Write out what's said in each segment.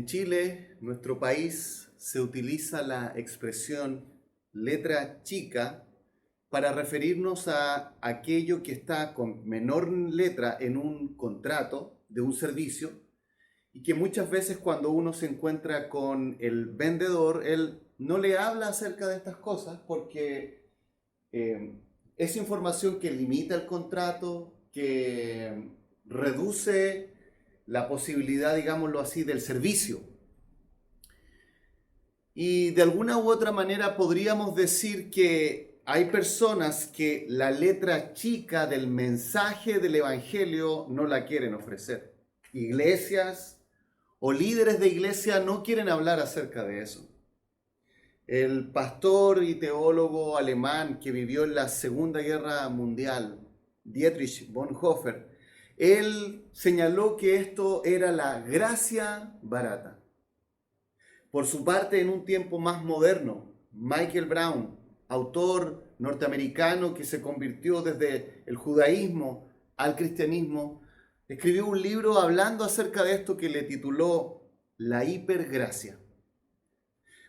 Chile, nuestro país, se utiliza la expresión letra chica para referirnos a aquello que está con menor letra en un contrato de un servicio y que muchas veces cuando uno se encuentra con el vendedor, él no le habla acerca de estas cosas porque es información que limita el contrato, que reduce la posibilidad, digámoslo así, del servicio. Y de alguna u otra manera podríamos decir que hay personas que la letra chica del mensaje del Evangelio no la quieren ofrecer. Iglesias o líderes de iglesia no quieren hablar acerca de eso. El pastor y teólogo alemán que vivió en la Segunda Guerra Mundial, Dietrich Bonhoeffer, él señaló que esto era la gracia barata. Por su parte, en un tiempo más moderno, Michael Brown, autor norteamericano que se convirtió desde el judaísmo al cristianismo, escribió un libro hablando acerca de esto que le tituló La hipergracia.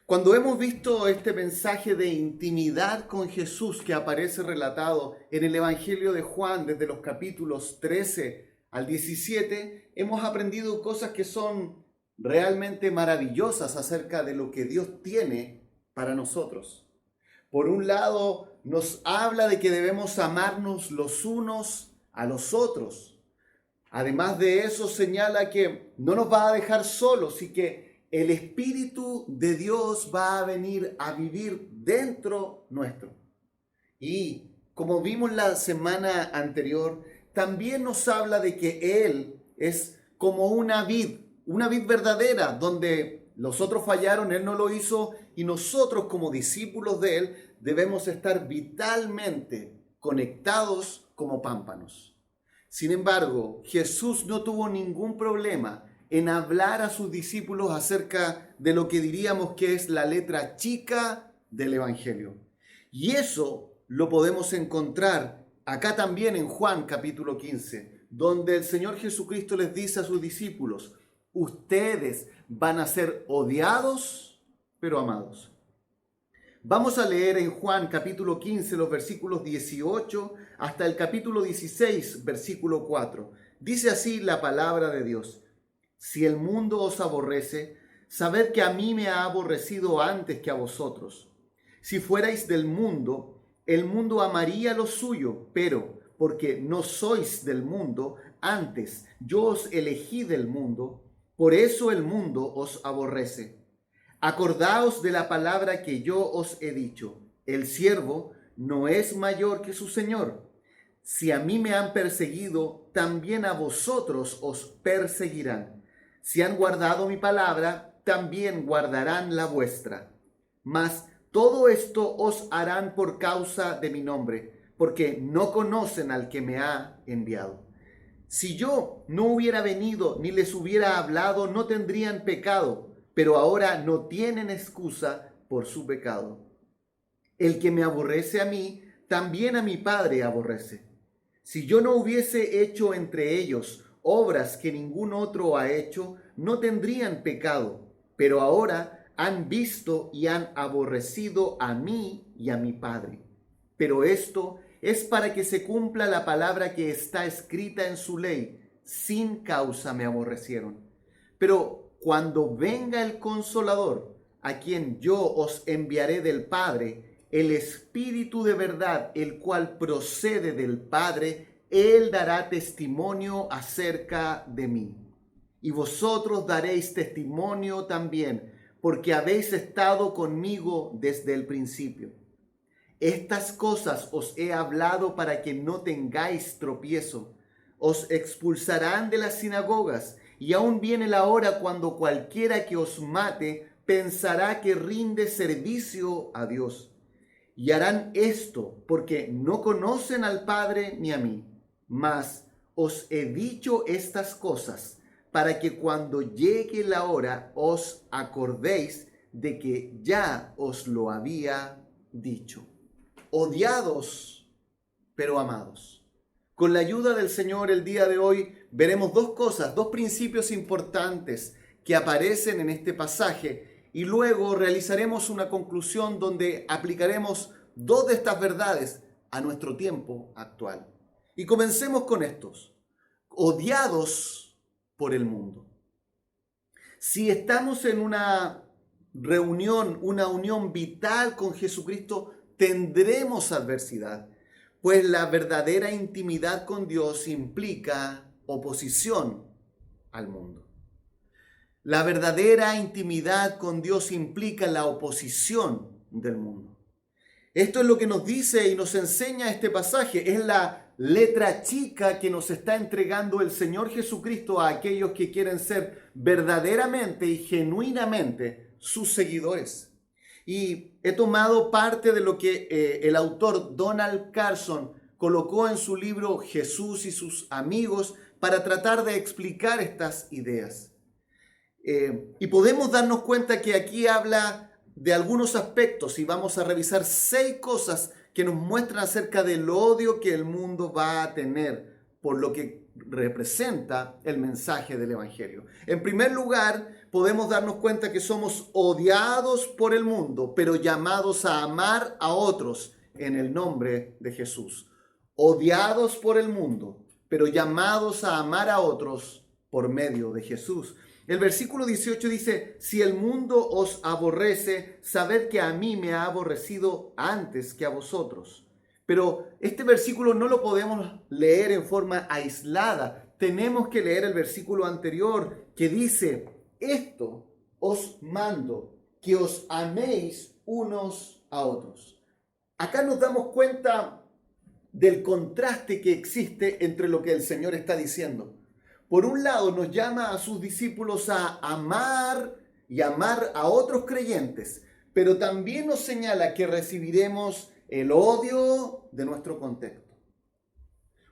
Cuando hemos visto este mensaje de intimidad con Jesús que aparece relatado en el Evangelio de Juan desde los capítulos 13 al 17, hemos aprendido cosas que son realmente maravillosas acerca de lo que Dios tiene para nosotros. Por un lado, nos habla de que debemos amarnos los unos a los otros. Además de eso, señala que no nos va a dejar solos y que el Espíritu de Dios va a venir a vivir dentro nuestro. Y como vimos la semana anterior, también nos habla de que Él es como una vid verdadera, donde los otros fallaron, Él no lo hizo, y nosotros como discípulos de Él debemos estar vitalmente conectados como pámpanos. Sin embargo, Jesús no tuvo ningún problema en hablar a sus discípulos acerca de lo que diríamos que es la letra chica del Evangelio. Y eso lo podemos encontrar acá también en Juan capítulo 15, donde el Señor Jesucristo les dice a sus discípulos: ustedes van a ser odiados, pero amados. Vamos a leer en Juan capítulo 15 los versículos 18 hasta el capítulo 16, versículo 4. Dice así la palabra de Dios: si el mundo os aborrece, sabed que a mí me ha aborrecido antes que a vosotros. Si fuerais del mundo, el mundo amaría lo suyo, pero porque no sois del mundo, antes yo os elegí del mundo, por eso el mundo os aborrece. Acordaos de la palabra que yo os he dicho: el siervo no es mayor que su señor. Si a mí me han perseguido, también a vosotros os perseguirán. Si han guardado mi palabra, también guardarán la vuestra. Mas todo esto os harán por causa de mi nombre, porque no conocen al que me ha enviado. Si yo no hubiera venido ni les hubiera hablado, no tendrían pecado, pero ahora no tienen excusa por su pecado. El que me aborrece a mí, también a mi Padre aborrece. Si yo no hubiese hecho entre ellos obras que ningún otro ha hecho, no tendrían pecado, pero ahora han visto y han aborrecido a mí y a mi Padre. Pero esto es para que se cumpla la palabra que está escrita en su ley: sin causa me aborrecieron. Pero cuando venga el Consolador, a quien yo os enviaré del Padre, el Espíritu de verdad, el cual procede del Padre, Él dará testimonio acerca de mí. Y vosotros daréis testimonio también, porque habéis estado conmigo desde el principio. Estas cosas os he hablado para que no tengáis tropiezo. Os expulsarán de las sinagogas, y aún viene la hora cuando cualquiera que os mate pensará que rinde servicio a Dios. Y harán esto porque no conocen al Padre ni a mí. Mas os he dicho estas cosas para que cuando llegue la hora os acordéis de que ya os lo había dicho. Odiados, pero amados. Con la ayuda del Señor el día de hoy veremos dos cosas, dos principios importantes que aparecen en este pasaje y luego realizaremos una conclusión donde aplicaremos dos de estas verdades a nuestro tiempo actual. Y comencemos con estos: odiados por el mundo. Si estamos en una reunión, una unión vital con Jesucristo, tendremos adversidad, pues la verdadera intimidad con Dios implica oposición al mundo. La verdadera intimidad con Dios implica la oposición del mundo. Esto es lo que nos dice y nos enseña este pasaje. Es la letra chica que nos está entregando el Señor Jesucristo a aquellos que quieren ser verdaderamente y genuinamente sus seguidores. Y he tomado parte de lo que el autor Donald Carson colocó en su libro Jesús y sus amigos para tratar de explicar estas ideas. Y podemos darnos cuenta que aquí habla de algunos aspectos y vamos a revisar 6 cosas que nos muestran acerca del odio que el mundo va a tener por lo que representa el mensaje del Evangelio. En primer lugar, podemos darnos cuenta que somos odiados por el mundo, pero llamados a amar a otros en el nombre de Jesús. Odiados por el mundo, pero llamados a amar a otros por medio de Jesús. El versículo 18 dice: si el mundo os aborrece, sabed que a mí me ha aborrecido antes que a vosotros. Pero este versículo no lo podemos leer en forma aislada. Tenemos que leer el versículo anterior que dice: esto os mando, que os améis unos a otros. Acá nos damos cuenta del contraste que existe entre lo que el Señor está diciendo. Por un lado, nos llama a sus discípulos a amar y amar a otros creyentes, pero también nos señala que recibiremos el odio de nuestro contexto.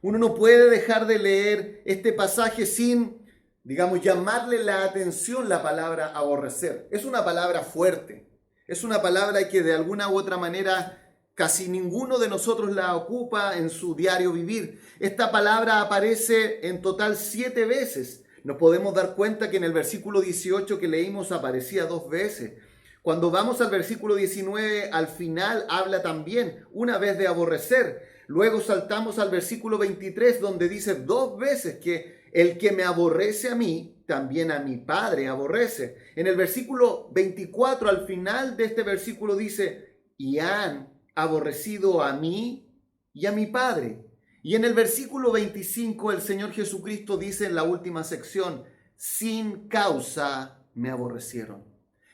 Uno no puede dejar de leer este pasaje sin, llamarle la atención la palabra aborrecer. Es una palabra fuerte, es una palabra que de alguna u otra manera casi ninguno de nosotros la ocupa en su diario vivir. Esta palabra aparece en total 7 veces. Nos podemos dar cuenta que en el versículo 18 que leímos aparecía 2 veces. Cuando vamos al versículo 19, al final habla también una vez de aborrecer. Luego saltamos al versículo 23, donde dice 2 veces que el que me aborrece a mí, también a mi Padre aborrece. En el versículo 24, al final de este versículo dice: y han aborrecido a mí y a mi Padre. Y en el versículo 25 el Señor Jesucristo dice en la última sección: sin causa me aborrecieron.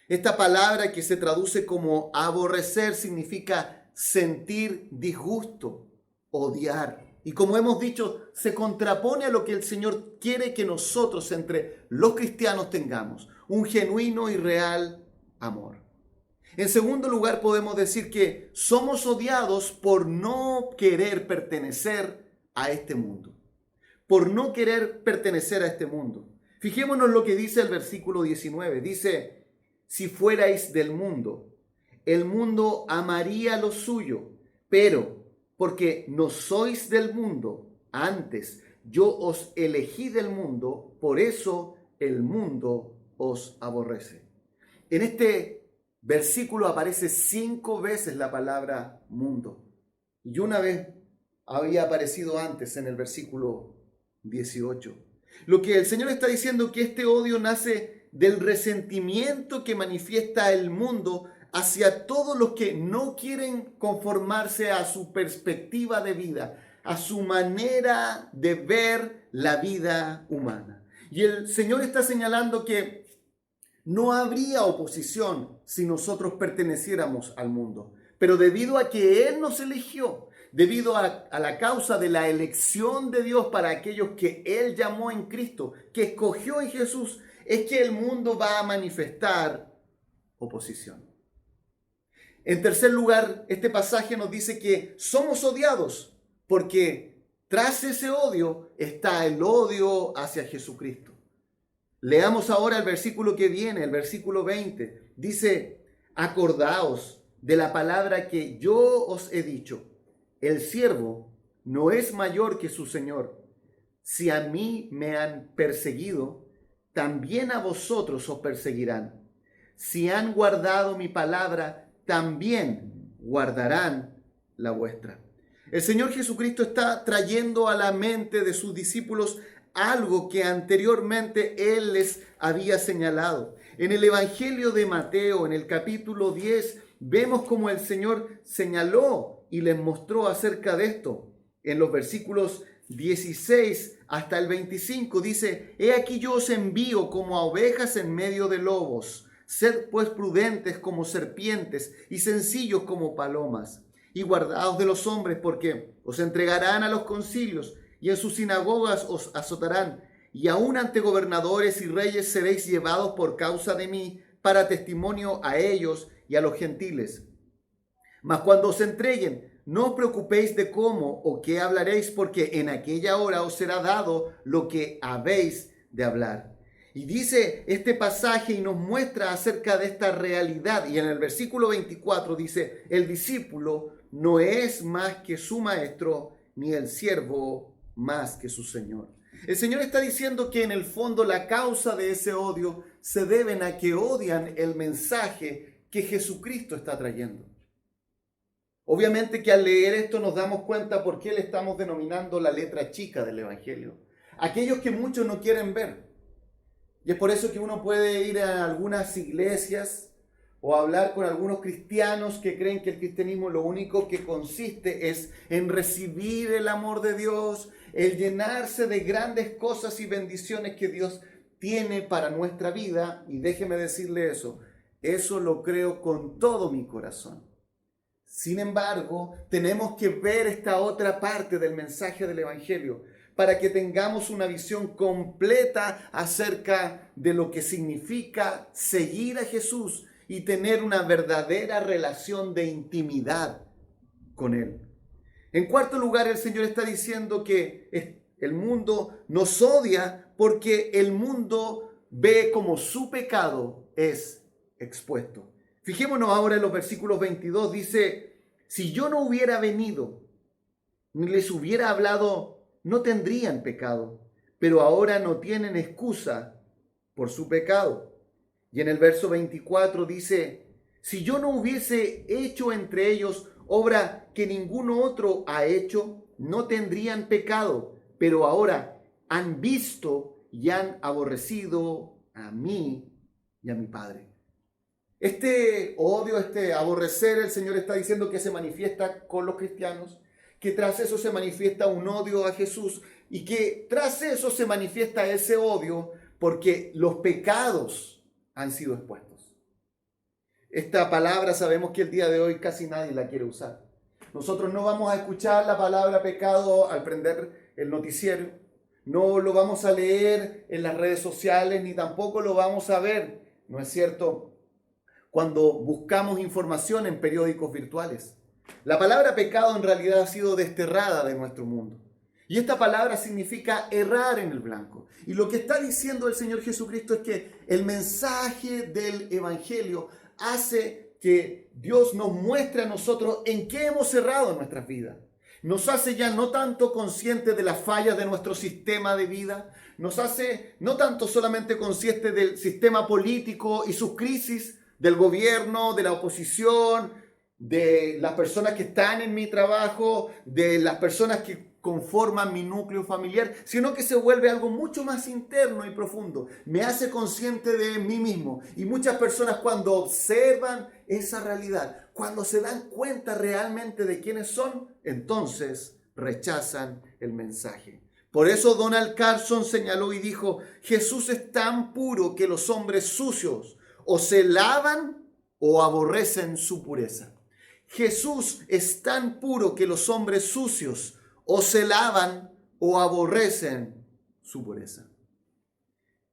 Esta palabra que se traduce como aborrecer significa sentir disgusto, odiar. Y como hemos dicho, se contrapone a lo que el Señor quiere que nosotros entre los cristianos tengamos: un genuino y real amor. En segundo lugar, podemos decir que somos odiados por no querer pertenecer a este mundo. Por no querer pertenecer a este mundo. Fijémonos lo que dice el versículo 19. Dice: si fuerais del mundo, el mundo amaría lo suyo, pero porque no sois del mundo, antes yo os elegí del mundo, por eso el mundo os aborrece. En este versículo aparece 5 veces la palabra mundo. Y una vez había aparecido antes en el versículo 18. Lo que el Señor está diciendo es que este odio nace del resentimiento que manifiesta el mundo hacia todos los que no quieren conformarse a su perspectiva de vida, a su manera de ver la vida humana. Y el Señor está señalando que no habría oposición si nosotros perteneciéramos al mundo. Pero debido a que Él nos eligió, debido a la causa de la elección de Dios para aquellos que Él llamó en Cristo, que escogió en Jesús, es que el mundo va a manifestar oposición. En tercer lugar, este pasaje nos dice que somos odiados porque tras ese odio está el odio hacia Jesucristo. Leamos ahora el versículo que viene, el versículo 20. Dice: acordaos de la palabra que yo os he dicho. El siervo no es mayor que su señor. Si a mí me han perseguido, también a vosotros os perseguirán. Si han guardado mi palabra, también guardarán la vuestra. El Señor Jesucristo está trayendo a la mente de sus discípulos algo que anteriormente Él les había señalado. En el Evangelio de Mateo, en el capítulo 10, vemos cómo el Señor señaló y les mostró acerca de esto. En los versículos 16 hasta el 25 dice: He aquí yo os envío como a ovejas en medio de lobos. Sed pues prudentes como serpientes y sencillos como palomas. Y guardaos de los hombres, porque os entregarán a los concilios y en sus sinagogas os azotarán. Y aun ante gobernadores y reyes seréis llevados por causa de mí, para testimonio a ellos y a los gentiles. Mas cuando os entreguen, no os preocupéis de cómo o qué hablaréis, porque en aquella hora os será dado lo que habéis de hablar. Y dice este pasaje y nos muestra acerca de esta realidad. Y en el versículo 24 dice: el discípulo no es más que su maestro, ni el siervo más que su señor. El Señor está diciendo que en el fondo la causa de ese odio se deben a que odian el mensaje que Jesucristo está trayendo. Obviamente que al leer esto nos damos cuenta por qué le estamos denominando la letra chica del Evangelio. Aquellos que muchos no quieren ver. Y es por eso que uno puede ir a algunas iglesias o hablar con algunos cristianos que creen que el cristianismo lo único que consiste es en recibir el amor de Dios, el llenarse de grandes cosas y bendiciones que Dios tiene para nuestra vida. Y déjeme decirle eso lo creo con todo mi corazón. Sin embargo, tenemos que ver esta otra parte del mensaje del Evangelio para que tengamos una visión completa acerca de lo que significa seguir a Jesús y tener una verdadera relación de intimidad con Él. En cuarto lugar, el Señor está diciendo que el mundo nos odia porque el mundo ve como su pecado es expuesto. Fijémonos ahora en los versículos 22, dice: si yo no hubiera venido, ni les hubiera hablado, no tendrían pecado, pero ahora no tienen excusa por su pecado. Y en el verso 24 dice: si yo no hubiese hecho entre ellos obra que ninguno otro ha hecho, no tendrían pecado, pero ahora han visto y han aborrecido a mí y a mi Padre. Este odio, este aborrecer, el Señor está diciendo que se manifiesta con los cristianos, que tras eso se manifiesta un odio a Jesús y que tras eso se manifiesta ese odio porque los pecados han sido expuestos. Esta palabra sabemos que el día de hoy casi nadie la quiere usar. Nosotros no vamos a escuchar la palabra pecado al prender el noticiero, no lo vamos a leer en las redes sociales, ni tampoco lo vamos a ver, ¿no es cierto?, cuando buscamos información en periódicos virtuales. La palabra pecado en realidad ha sido desterrada de nuestro mundo. Y esta palabra significa errar en el blanco. Y lo que está diciendo el Señor Jesucristo es que el mensaje del Evangelio hace que Dios nos muestre a nosotros en qué hemos errado en nuestras vidas. Nos hace ya no tanto conscientes de las fallas de nuestro sistema de vida, nos hace no tanto solamente conscientes del sistema político y sus crisis, del gobierno, de la oposición, de las personas que están en mi trabajo, de las personas que conforman mi núcleo familiar, sino que se vuelve algo mucho más interno y profundo. Me hace consciente de mí mismo. Y muchas personas, cuando observan esa realidad, cuando se dan cuenta realmente de quiénes son, entonces rechazan el mensaje. Por eso Donald Carson señaló y dijo: Jesús es tan puro que los hombres sucios o se lavan o aborrecen su pureza. Jesús es tan puro que los hombres sucios o se lavan o aborrecen su pureza.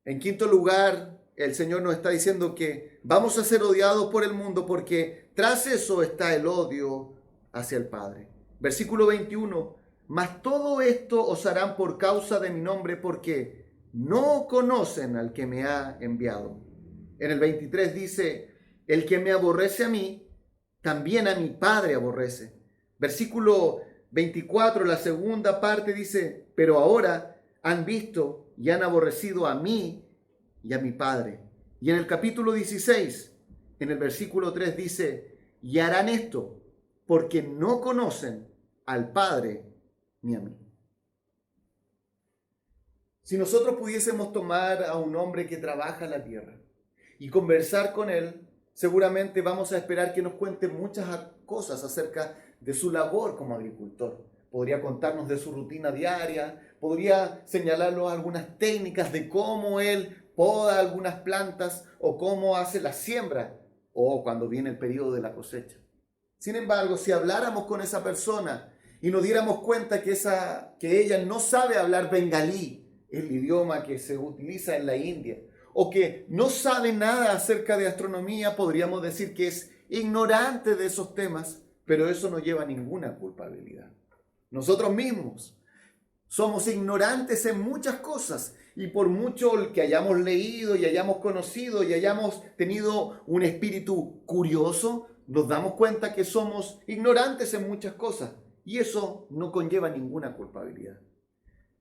En quinto lugar, el Señor nos está diciendo que vamos a ser odiados por el mundo porque tras eso está el odio hacia el Padre. Versículo 21, mas todo esto os harán por causa de mi nombre, porque no conocen al que me ha enviado. En el 23 dice: el que me aborrece a mí, también a mi Padre aborrece. Versículo 24, la segunda parte dice: pero ahora han visto y han aborrecido a mí y a mi Padre. Y en el capítulo 16, en el versículo 3 dice, y harán esto porque no conocen al Padre ni a mí. Si nosotros pudiésemos tomar a un hombre que trabaja la tierra y conversar con él, seguramente vamos a esperar que nos cuente muchas cosas acerca de su labor como agricultor. Podría contarnos de su rutina diaria, podría señalarnos algunas técnicas de cómo él poda algunas plantas o cómo hace la siembra o cuando viene el periodo de la cosecha. Sin embargo, si habláramos con esa persona y nos diéramos cuenta que ella no sabe hablar bengalí, el idioma que se utiliza en la India, o que no sabe nada acerca de astronomía, podríamos decir que es ignorante de esos temas, pero eso no lleva ninguna culpabilidad. Nosotros mismos somos ignorantes en muchas cosas y por mucho que hayamos leído y hayamos conocido y hayamos tenido un espíritu curioso, nos damos cuenta que somos ignorantes en muchas cosas y eso no conlleva ninguna culpabilidad.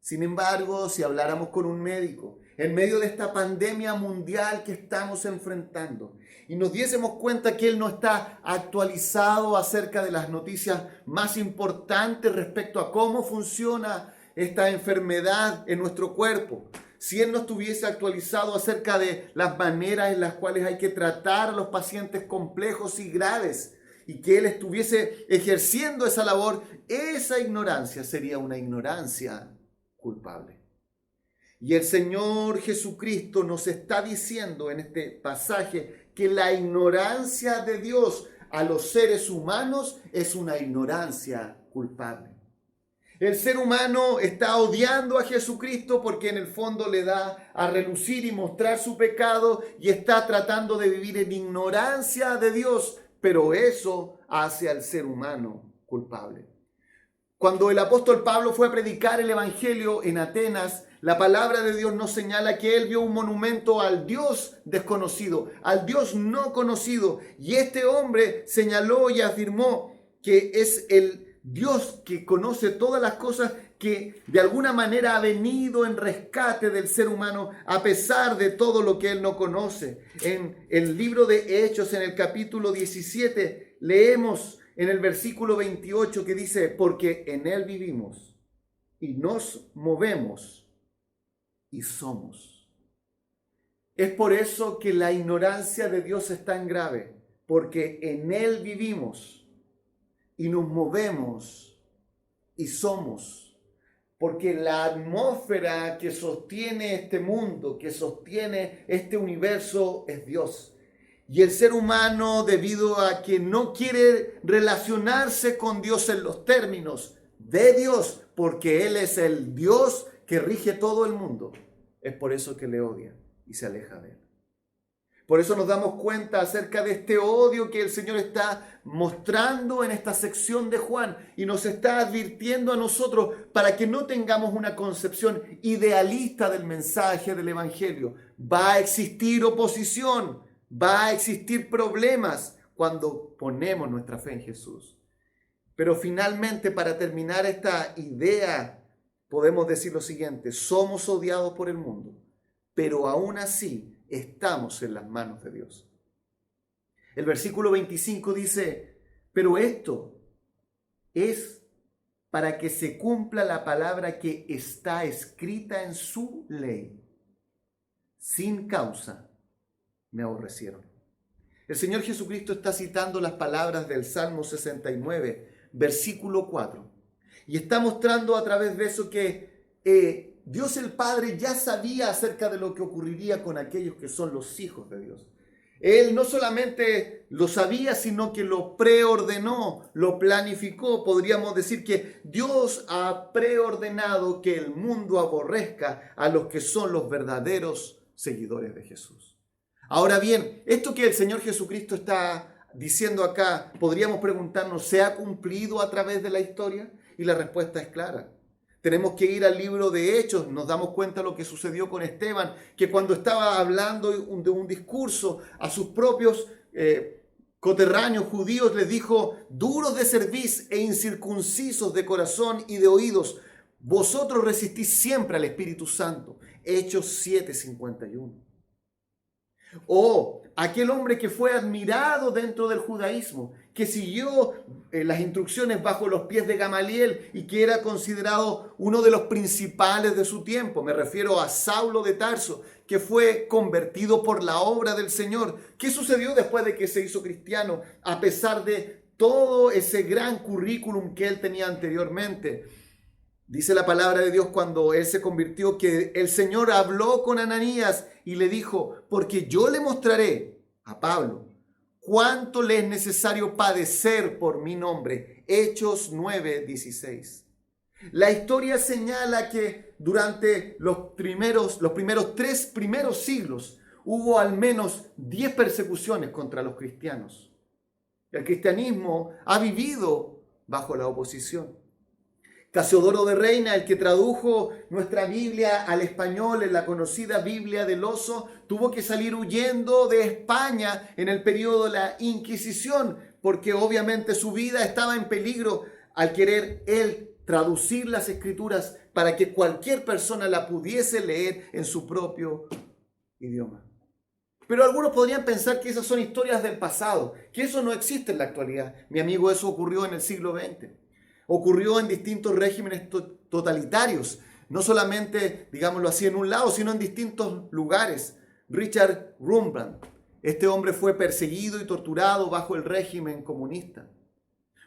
Sin embargo, si habláramos con un médico en medio de esta pandemia mundial que estamos enfrentando y nos diésemos cuenta que él no está actualizado acerca de las noticias más importantes respecto a cómo funciona esta enfermedad en nuestro cuerpo, si él no estuviese actualizado acerca de las maneras en las cuales hay que tratar a los pacientes complejos y graves, y que él estuviese ejerciendo esa labor, esa ignorancia sería una ignorancia culpable. Y el Señor Jesucristo nos está diciendo en este pasaje que la ignorancia de Dios a los seres humanos es una ignorancia culpable. El ser humano está odiando a Jesucristo porque en el fondo le da a relucir y mostrar su pecado y está tratando de vivir en ignorancia de Dios, pero eso hace al ser humano culpable. Cuando el apóstol Pablo fue a predicar el evangelio en Atenas, la palabra de Dios nos señala que él vio un monumento al Dios desconocido, al Dios no conocido, y este hombre señaló y afirmó que es el Dios que conoce todas las cosas, que de alguna manera ha venido en rescate del ser humano a pesar de todo lo que él no conoce. En el libro de Hechos, en el capítulo 17, leemos en el versículo 28 que dice, porque en él vivimos y nos movemos y somos. Es por eso que la ignorancia de Dios es tan grave, porque en él vivimos y nos movemos y somos, porque la atmósfera que sostiene este mundo, que sostiene este universo es Dios. Y el ser humano, debido a que no quiere relacionarse con Dios en los términos de Dios, porque Él es el Dios que rige todo el mundo, es por eso que le odia y se aleja de Él. Por eso nos damos cuenta acerca de este odio que el Señor está mostrando en esta sección de Juan y nos está advirtiendo a nosotros para que no tengamos una concepción idealista del mensaje del Evangelio. Va a existir oposición, va a existir problemas cuando ponemos nuestra fe en Jesús. Pero finalmente, para terminar esta idea, podemos decir lo siguiente: somos odiados por el mundo, pero aún así estamos en las manos de Dios. El versículo 25 dice, pero esto es para que se cumpla la palabra que está escrita en su ley. Sin causa me aborrecieron. El Señor Jesucristo está citando las palabras del Salmo 69, versículo 4. Y está mostrando a través de eso que Dios el Padre ya sabía acerca de lo que ocurriría con aquellos que son los hijos de Dios. Él no solamente lo sabía, sino que lo preordenó, lo planificó. Podríamos decir que Dios ha preordenado que el mundo aborrezca a los que son los verdaderos seguidores de Jesús. Ahora bien, esto que el Señor Jesucristo está diciendo acá, podríamos preguntarnos, ¿se ha cumplido a través de la historia? Y la respuesta es clara. Tenemos que ir al libro de Hechos, nos damos cuenta de lo que sucedió con Esteban, que cuando estaba hablando de un discurso a sus propios coterráneos judíos, les dijo, duros de cerviz e incircuncisos de corazón y de oídos, vosotros resistís siempre al Espíritu Santo. Hechos 7:51. O aquel hombre que fue admirado dentro del judaísmo, que siguió las instrucciones bajo los pies de Gamaliel y que era considerado uno de los principales de su tiempo. Me refiero a Saulo de Tarso, que fue convertido por la obra del Señor. ¿Qué sucedió después de que se hizo cristiano, a pesar de todo ese gran currículum que él tenía anteriormente? Dice la palabra de Dios cuando él se convirtió que el Señor habló con Ananías y le dijo, porque yo le mostraré a Pablo cuánto le es necesario padecer por mi nombre. Hechos 9:16. La historia señala que durante los primeros 3 siglos hubo al menos 10 persecuciones contra los cristianos. El cristianismo ha vivido bajo la oposición. Casiodoro de Reina, el que tradujo nuestra Biblia al español en la conocida Biblia del Oso, tuvo que salir huyendo de España en el periodo de la Inquisición, porque obviamente su vida estaba en peligro al querer él traducir las Escrituras para que cualquier persona la pudiese leer en su propio idioma. Pero algunos podrían pensar que esas son historias del pasado, que eso no existe en la actualidad. Mi amigo, eso ocurrió en el siglo XX. Ocurrió en distintos regímenes totalitarios, no solamente, digámoslo así, en un lado, sino en distintos lugares. Richard Rembrandt, este hombre fue perseguido y torturado bajo el régimen comunista.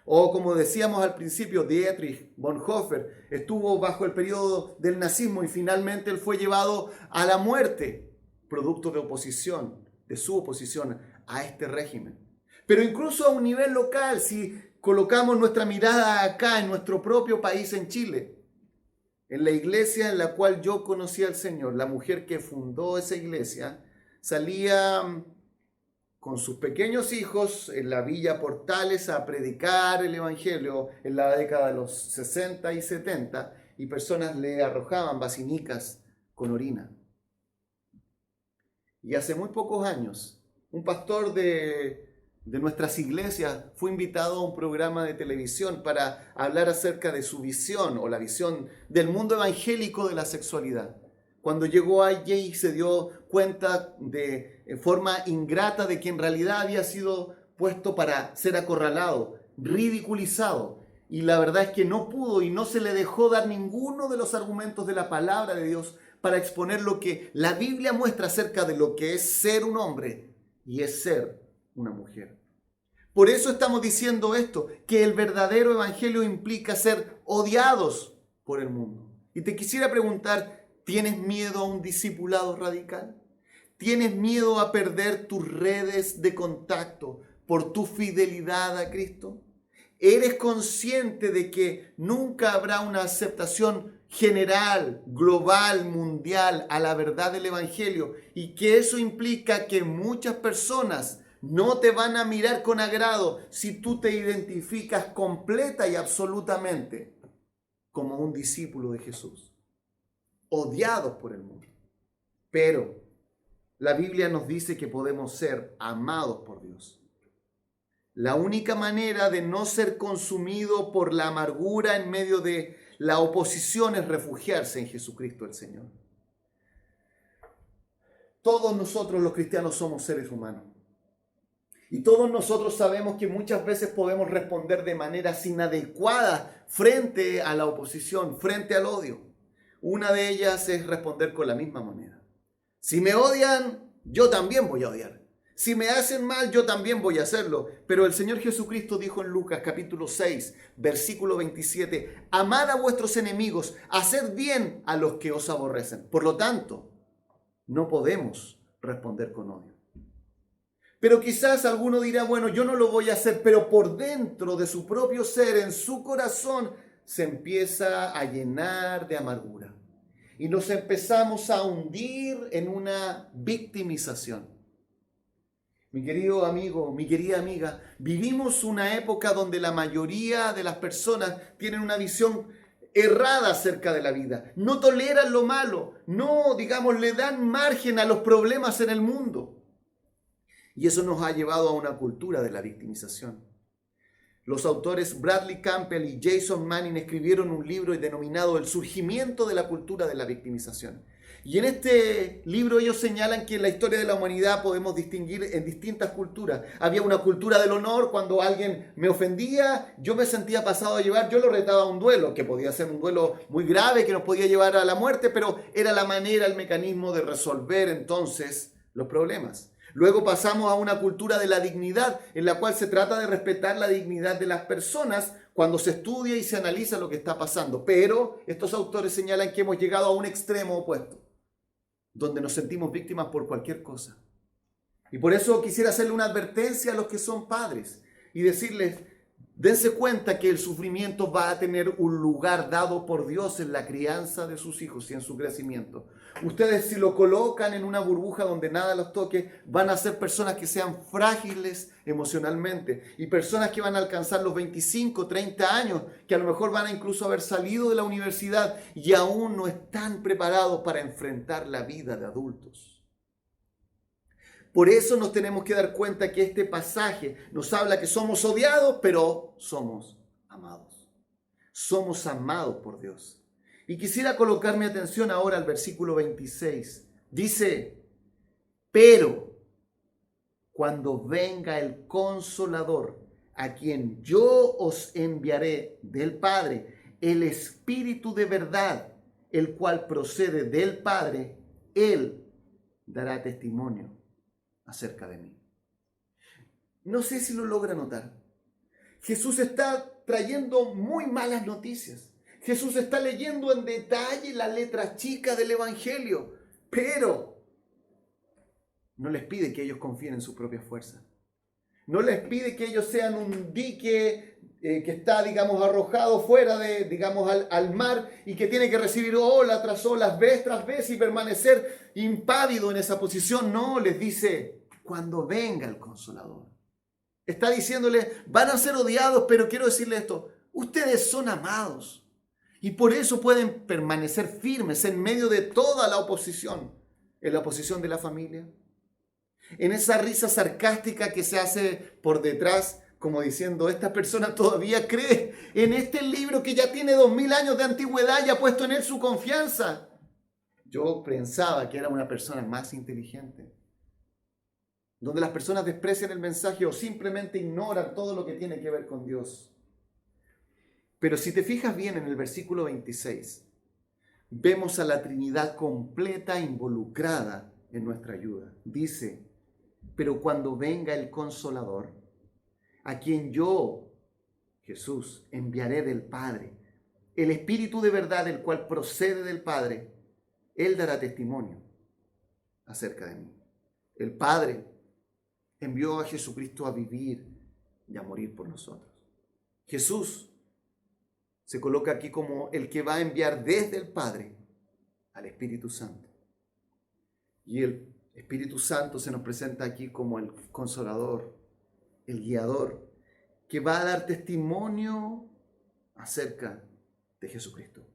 O como decíamos al principio, Dietrich Bonhoeffer estuvo bajo el periodo del nazismo y finalmente él fue llevado a la muerte, producto de oposición, de su oposición a este régimen. Pero incluso a un nivel local, si colocamos nuestra mirada acá en nuestro propio país, en Chile, en la iglesia en la cual yo conocí al Señor, la mujer que fundó esa iglesia salía con sus pequeños hijos en la Villa Portales a predicar el evangelio en la década de los 60 y 70 y personas le arrojaban basinicas con orina. Y hace muy pocos años, un pastor de nuestras iglesias fue invitado a un programa de televisión para hablar acerca de su visión o la visión del mundo evangélico de la sexualidad. Cuando llegó allí se dio cuenta en forma ingrata de que en realidad había sido puesto para ser acorralado, ridiculizado. Y la verdad es que no pudo y no se le dejó dar ninguno de los argumentos de la palabra de Dios para exponer lo que la Biblia muestra acerca de lo que es ser un hombre y es ser una mujer. Por eso estamos diciendo esto, que el verdadero evangelio implica ser odiados por el mundo. Y te quisiera preguntar, ¿tienes miedo a un discipulado radical? ¿Tienes miedo a perder tus redes de contacto por tu fidelidad a Cristo? ¿Eres consciente de que nunca habrá una aceptación general, global, mundial a la verdad del evangelio y que eso implica que muchas personas no te van a mirar con agrado si tú te identificas completa y absolutamente como un discípulo de Jesús, odiados por el mundo? Pero la Biblia nos dice que podemos ser amados por Dios. La única manera de no ser consumido por la amargura en medio de la oposición es refugiarse en Jesucristo el Señor. Todos nosotros los cristianos somos seres humanos. Y todos nosotros sabemos que muchas veces podemos responder de maneras inadecuadas frente a la oposición, frente al odio. Una de ellas es responder con la misma moneda. Si me odian, yo también voy a odiar. Si me hacen mal, yo también voy a hacerlo. Pero el Señor Jesucristo dijo en Lucas capítulo 6, versículo 27, amad a vuestros enemigos, haced bien a los que os aborrecen. Por lo tanto, no podemos responder con odio. Pero quizás alguno dirá, bueno, yo no lo voy a hacer, pero por dentro de su propio ser, en su corazón, se empieza a llenar de amargura. Y nos empezamos a hundir en una victimización. Mi querido amigo, mi querida amiga, vivimos una época donde la mayoría de las personas tienen una visión errada acerca de la vida. No toleran lo malo, no, digamos, le dan margen a los problemas en el mundo. Y eso nos ha llevado a una cultura de la victimización. Los autores Bradley Campbell y Jason Manning escribieron un libro denominado El surgimiento de la cultura de la victimización. Y en este libro ellos señalan que en la historia de la humanidad podemos distinguir en distintas culturas. Había una cultura del honor, cuando alguien me ofendía, yo me sentía pasado a llevar, yo lo retaba a un duelo, que podía ser un duelo muy grave, que nos podía llevar a la muerte, pero era la manera, el mecanismo de resolver entonces los problemas. Luego pasamos a una cultura de la dignidad, en la cual se trata de respetar la dignidad de las personas cuando se estudia y se analiza lo que está pasando. Pero estos autores señalan que hemos llegado a un extremo opuesto, donde nos sentimos víctimas por cualquier cosa. Y por eso quisiera hacerle una advertencia a los que son padres y decirles, dense cuenta que el sufrimiento va a tener un lugar dado por Dios en la crianza de sus hijos y en su crecimiento. Ustedes, si lo colocan en una burbuja donde nada los toque, van a ser personas que sean frágiles emocionalmente y personas que van a alcanzar los 25, 30 años, que a lo mejor van a incluso haber salido de la universidad y aún no están preparados para enfrentar la vida de adultos. Por eso nos tenemos que dar cuenta que este pasaje nos habla que somos odiados, pero somos amados. Somos amados por Dios. Y quisiera colocar mi atención ahora al versículo 26. Dice, pero cuando venga el Consolador, a quien yo os enviaré del Padre, el Espíritu de verdad, el cual procede del Padre, Él dará testimonio acerca de mí. No sé si lo logra notar. Jesús está trayendo muy malas noticias. Jesús está leyendo en detalle la letra chica del Evangelio, pero no les pide que ellos confíen en su propia fuerza. No les pide que ellos sean un dique que está, digamos, arrojado fuera de, digamos, al mar y que tiene que recibir ola tras olas, vez tras vez y permanecer impávido en esa posición. No, les dice, cuando venga el Consolador. Está diciéndole, van a ser odiados, pero quiero decirles esto, ustedes son amados. Y por eso pueden permanecer firmes en medio de toda la oposición. En la oposición de la familia. En esa risa sarcástica que se hace por detrás, como diciendo, esta persona todavía cree en este libro que ya tiene 2000 años de antigüedad y ha puesto en él su confianza. Yo pensaba que era una persona más inteligente. Donde las personas desprecian el mensaje o simplemente ignoran todo lo que tiene que ver con Dios. Pero si te fijas bien en el versículo 26, vemos a la Trinidad completa involucrada en nuestra ayuda. Dice, pero cuando venga el Consolador, a quien yo, Jesús, enviaré del Padre, el Espíritu de verdad, el cual procede del Padre, Él dará testimonio acerca de mí. El Padre envió a Jesucristo a vivir y a morir por nosotros. Jesús se coloca aquí como el que va a enviar desde el Padre al Espíritu Santo. Y el Espíritu Santo se nos presenta aquí como el Consolador, el guiador, que va a dar testimonio acerca de Jesucristo.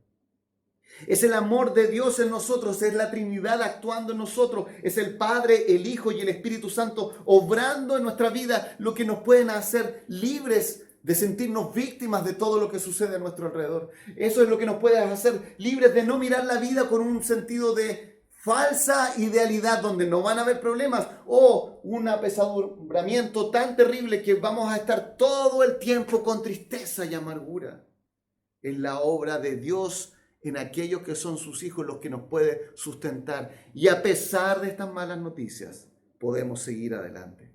Es el amor de Dios en nosotros, es la Trinidad actuando en nosotros, es el Padre, el Hijo y el Espíritu Santo obrando en nuestra vida, lo que nos pueden hacer libres de sentirnos víctimas de todo lo que sucede a nuestro alrededor. Eso es lo que nos puede hacer libres de no mirar la vida con un sentido de falsa idealidad donde no van a haber problemas o un apesadumbramiento tan terrible que vamos a estar todo el tiempo con tristeza y amargura. Es la obra de Dios en aquellos que son sus hijos los que nos puede sustentar. Y a pesar de estas malas noticias, podemos seguir adelante.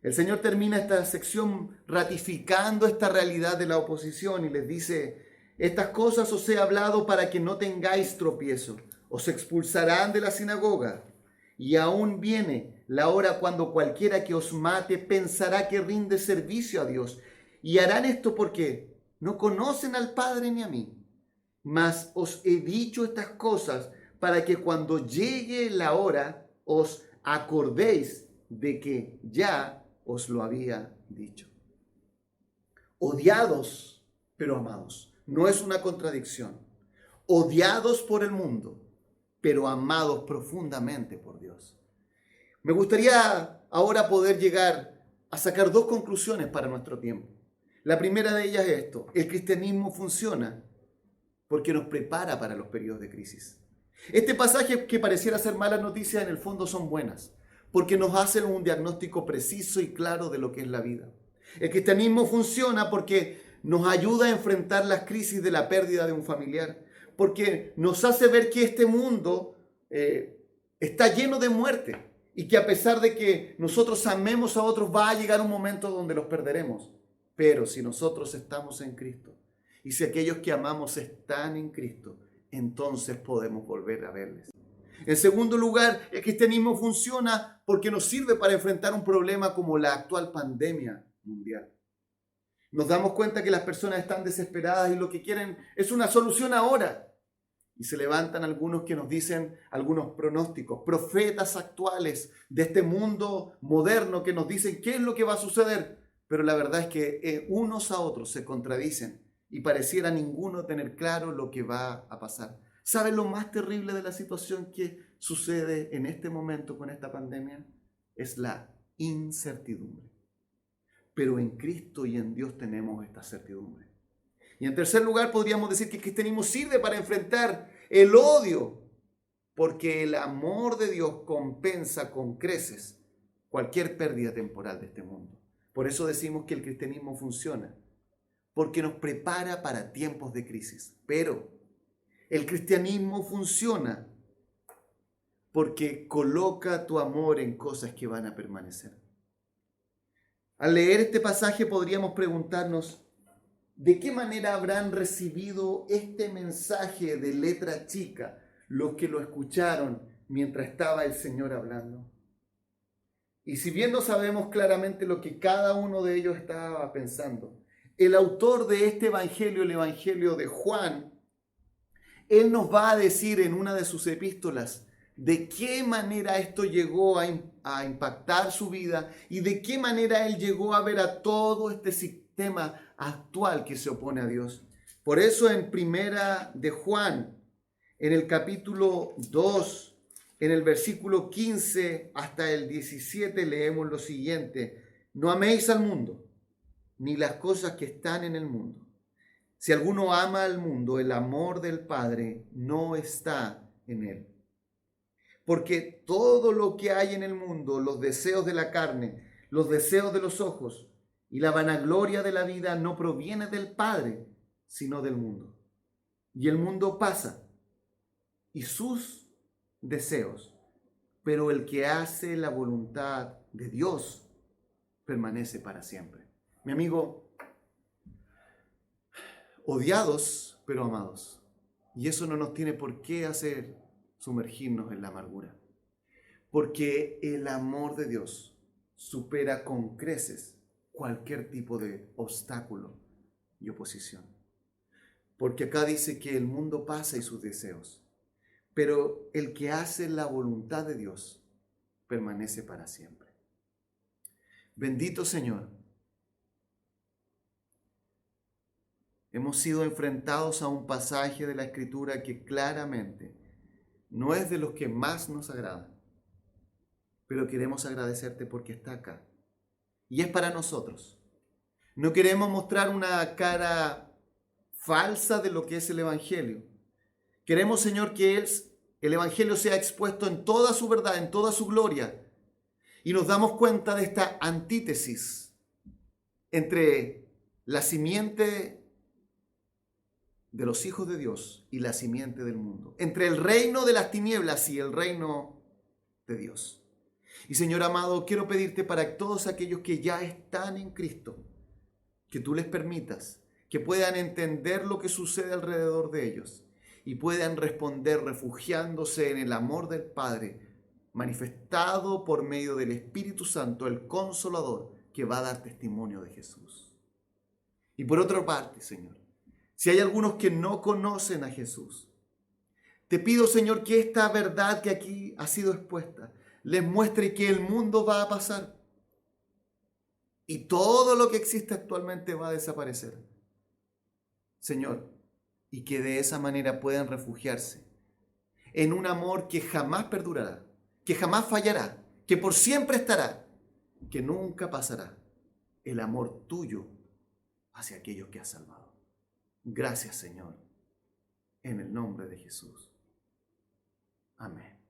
El Señor termina esta sección ratificando esta realidad de la oposición y les dice, estas cosas os he hablado para que no tengáis tropiezo. Os expulsarán de la sinagoga. Y aún viene la hora cuando cualquiera que os mate pensará que rinde servicio a Dios. Y harán esto porque no conocen al Padre ni a mí. Mas os he dicho estas cosas para que cuando llegue la hora os acordéis de que ya os lo había dicho. Odiados, pero amados. No es una contradicción. Odiados por el mundo, pero amados profundamente por Dios. Me gustaría ahora poder llegar a sacar dos conclusiones para nuestro tiempo. La primera de ellas es esto: el cristianismo funciona porque nos prepara para los periodos de crisis. Este pasaje que pareciera ser malas noticias, en el fondo son buenas, porque nos hacen un diagnóstico preciso y claro de lo que es la vida. El cristianismo funciona porque nos ayuda a enfrentar las crisis de la pérdida de un familiar, porque nos hace ver que este mundo está lleno de muerte y que a pesar de que nosotros amemos a otros, va a llegar un momento donde los perderemos. Pero si nosotros estamos en Cristo y si aquellos que amamos están en Cristo, entonces podemos volver a verles. En segundo lugar, el cristianismo funciona porque nos sirve para enfrentar un problema como la actual pandemia mundial. Nos damos cuenta que las personas están desesperadas y lo que quieren es una solución ahora. Y se levantan algunos que nos dicen algunos pronósticos, profetas actuales de este mundo moderno que nos dicen qué es lo que va a suceder. Pero la verdad es que unos a otros se contradicen y pareciera ninguno tener claro lo que va a pasar. ¿Saben lo más terrible de la situación que sucede en este momento con esta pandemia? Es la incertidumbre. Pero en Cristo y en Dios tenemos esta certidumbre. Y en tercer lugar, podríamos decir que el cristianismo sirve para enfrentar el odio, porque el amor de Dios compensa con creces cualquier pérdida temporal de este mundo. Por eso decimos que el cristianismo funciona, porque nos prepara para tiempos de crisis. Pero el cristianismo funciona porque coloca tu amor en cosas que van a permanecer. Al leer este pasaje podríamos preguntarnos, ¿de qué manera habrán recibido este mensaje de letra chica los que lo escucharon mientras estaba el Señor hablando? Y si bien no sabemos claramente lo que cada uno de ellos estaba pensando, el autor de este evangelio, el evangelio de Juan, él nos va a decir en una de sus epístolas de qué manera esto llegó a impactar su vida y de qué manera él llegó a ver a todo este sistema actual que se opone a Dios. Por eso en primera de Juan, en el capítulo 2, en el versículo 15 hasta el 17 leemos lo siguiente: no améis al mundo, ni las cosas que están en el mundo. Si alguno ama al mundo, el amor del Padre no está en él. Porque todo lo que hay en el mundo, los deseos de la carne, los deseos de los ojos y la vanagloria de la vida no proviene del Padre, sino del mundo. Y el mundo pasa y sus deseos, pero el que hace la voluntad de Dios permanece para siempre. Mi amigo, odiados pero amados. Y eso no nos tiene por qué hacer sumergirnos en la amargura. Porque el amor de Dios supera con creces cualquier tipo de obstáculo y oposición. Porque acá dice que el mundo pasa y sus deseos, pero el que hace la voluntad de Dios permanece para siempre. Bendito Señor. Hemos sido enfrentados a un pasaje de la Escritura que claramente no es de los que más nos agrada, pero queremos agradecerte porque está acá. Y es para nosotros. No queremos mostrar una cara falsa de lo que es el Evangelio. Queremos, Señor, que el Evangelio sea expuesto en toda su verdad, en toda su gloria. Y nos damos cuenta de esta antítesis entre la simiente de los hijos de Dios y la simiente del mundo. Entre el reino de las tinieblas y el reino de Dios. Y Señor amado, quiero pedirte para todos aquellos que ya están en Cristo, que tú les permitas que puedan entender lo que sucede alrededor de ellos y puedan responder refugiándose en el amor del Padre, manifestado por medio del Espíritu Santo, el Consolador, que va a dar testimonio de Jesús. Y por otra parte, Señor, si hay algunos que no conocen a Jesús, te pido, Señor, que esta verdad que aquí ha sido expuesta les muestre que el mundo va a pasar y todo lo que existe actualmente va a desaparecer. Señor, y que de esa manera puedan refugiarse en un amor que jamás perdurará, que jamás fallará, que por siempre estará, que nunca pasará, el amor tuyo hacia aquellos que has salvado. Gracias, Señor, en el nombre de Jesús. Amén.